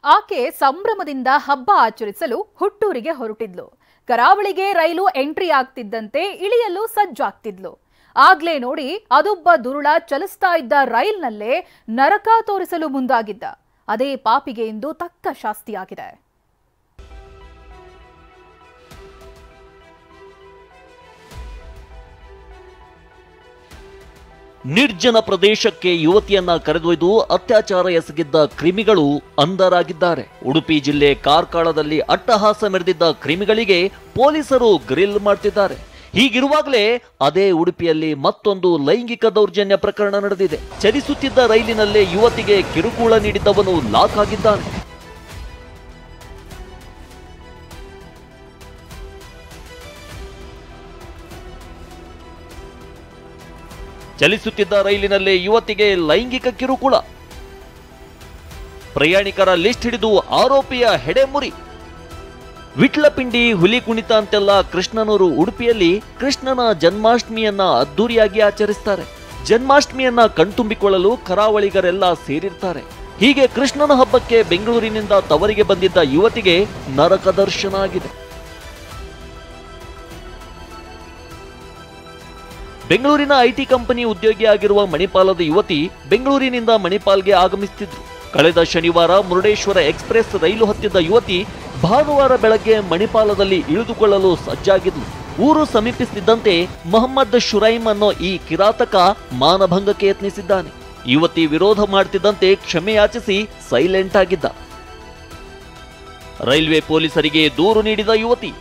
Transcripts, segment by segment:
ಆಕೆ ಸಂಭ್ರಮದಿಂದ ಹಬ್ಬ ಆಚರಿಸಲು ಹುಟ್ಟೂರಿಗೆ ಹೊರಟಿದ್ಲು. ಕರಾವಳಿಗೆ ರೈಲು ಎಂಟ್ರಿ ಆಗ್ತಿದ್ದಂತೆ ಇಳಿಯಲು ಸಜ್ಜಾಗ್ತಿದ್ಲು. ಆಗ್ಲೇ ನೋಡಿ ಅದೊಬ್ಬ ದುರುಳ ಚಲಿಸ್ತಾ ಇದ್ದ ರೈಲ್ನಲ್ಲೇ ನರಕ ತೋರಿಸಲು ಮುಂದಾಗಿದ್ದ. ಅದೇ ಪಾಪಿಗೆ ಇಂದು ತಕ್ಕ ಶಾಸ್ತಿಯಾಗಿದೆ. ನಿರ್ಜನ ಪ್ರದೇಶಕ್ಕೆ ಯುವತಿಯನ್ನ ಕರೆದೊಯ್ದು ಅತ್ಯಾಚಾರ ಎಸಗಿದ್ದ ಕ್ರಿಮಿಗಳು ಅಂಧರಾಗಿದ್ದಾರೆ. ಉಡುಪಿ ಜಿಲ್ಲೆ ಕಾರ್ಕಳದಲ್ಲಿ ಅಟ್ಟಹಾಸ ಮೆರೆದಿದ್ದ ಕ್ರಿಮಿಗಳಿಗೆ ಪೊಲೀಸರು ಗ್ರಿಲ್ ಮಾಡ್ತಿದ್ದಾರೆ. ಹೀಗಿರುವಾಗಲೇ ಅದೇ ಉಡುಪಿಯಲ್ಲಿ ಮತ್ತೊಂದು ಲೈಂಗಿಕ ದೌರ್ಜನ್ಯ ಪ್ರಕರಣ ನಡೆದಿದೆ. ಚಲಿಸುತ್ತಿದ್ದ ರೈಲಿನಲ್ಲೇ ಯುವತಿಗೆ ಕಿರುಕುಳ ನೀಡಿದ್ದವನು ಲಾಕ್ ಆಗಿದ್ದಾನೆ. ಚಲಿಸುತ್ತಿದ್ದ ರೈಲಿನಲ್ಲೇ ಯುವತಿಗೆ ಲೈಂಗಿಕ ಕಿರುಕುಳ. ಪ್ರಯಾಣಿಕರ ಲಿಸ್ಟ್ ಹಿಡಿದು ಆರೋಪಿಯ ಹೆಡೆಮುರಿ. ವಿಟ್ಲಪಿಂಡಿ, ಹುಲಿ ಕುಣಿತ ಅಂತೆಲ್ಲ ಕೃಷ್ಣನೂರು ಉಡುಪಿಯಲ್ಲಿ ಕೃಷ್ಣನ ಜನ್ಮಾಷ್ಟಮಿಯನ್ನ ಅದ್ದೂರಿಯಾಗಿ ಆಚರಿಸ್ತಾರೆ. ಜನ್ಮಾಷ್ಟಮಿಯನ್ನ ಕಣ್ತುಂಬಿಕೊಳ್ಳಲು ಕರಾವಳಿಗರೆಲ್ಲ ಸೇರಿರ್ತಾರೆ. ಹೀಗೆ ಕೃಷ್ಣನ ಹಬ್ಬಕ್ಕೆ ಬೆಂಗಳೂರಿನಿಂದ ತವರಿಗೆ ಬಂದಿದ್ದ ಯುವತಿಗೆ ನರಕ ದರ್ಶನ ಆಗಿದೆ. ಬೆಂಗಳೂರಿನ ಐಟಿ ಕಂಪನಿ ಉದ್ಯೋಗಿಯಾಗಿರುವ ಮಣಿಪಾಲದ ಯುವತಿ ಬೆಂಗಳೂರಿನಿಂದ ಮಣಿಪಾಲ್ಗೆ ಆಗಮಿಸುತ್ತಿದ್ರು. ಕಳೆದ ಶನಿವಾರ ಮುರುಡೇಶ್ವರ ಎಕ್ಸ್ಪ್ರೆಸ್ ರೈಲು ಹತ್ತಿದ್ದ ಯುವತಿ ಭಾನುವಾರ ಬೆಳಗ್ಗೆ ಮಣಿಪಾಲದಲ್ಲಿ ಇಳಿದುಕೊಳ್ಳಲು ಸಜ್ಜಾಗಿದ್ಲು. ಊರು ಸಮೀಪಿಸುತ್ತಿದ್ದಂತೆ ಮೊಹಮ್ಮದ್ ಶುರೈಮ್ ಅನ್ನೋ ಈ ಕಿರಾತಕ ಮಾನಭಂಗಕ್ಕೆ ಯತ್ನಿಸಿದ್ದಾನೆ. ಯುವತಿ ವಿರೋಧ ಮಾಡ್ತಿದ್ದಂತೆ ಕ್ಷಮೆಯಾಚಿಸಿ ಸೈಲೆಂಟ್ ಆಗಿದ್ದ. ರೈಲ್ವೆ ಪೊಲೀಸರಿಗೆ ದೂರು ನೀಡಿದ ಯುವತಿ.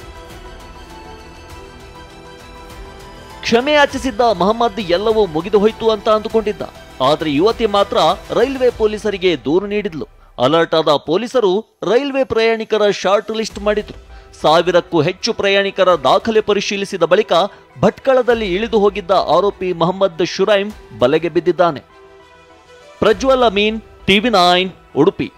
ಕ್ಷಮೆಯಾಚಿಸಿದ್ದ ಮೊಹಮ್ಮದ್ ಎಲ್ಲವೂ ಮುಗಿದು ಹೋಯ್ತು ಅಂತ ಅಂದುಕೊಂಡಿದ್ದ. ಆದರೆ ಯುವತಿ ಮಾತ್ರ ರೈಲ್ವೆ ಪೊಲೀಸರಿಗೆ ದೂರು ನೀಡಿದ್ಲು. ಅಲರ್ಟ್ ಆದ ಪೊಲೀಸರು ರೈಲ್ವೆ ಪ್ರಯಾಣಿಕರ ಶಾರ್ಟ್ ಲಿಸ್ಟ್ ಮಾಡಿದ್ರು. 1000ಕ್ಕೂ ಹೆಚ್ಚು ಪ್ರಯಾಣಿಕರ ದಾಖಲೆ ಪರಿಶೀಲಿಸಿದ ಬಳಿಕ ಭಟ್ಕಳದಲ್ಲಿ ಇಳಿದು ಹೋಗಿದ್ದ ಆರೋಪಿ ಮೊಹಮ್ಮದ್ ಶುರೈಮ್ ಬಲೆಗೆ ಬಿದ್ದಿದ್ದಾನೆ. ಪ್ರಜ್ವಲ್ ಅಮೀನ್, TV9 ಉಡುಪಿ.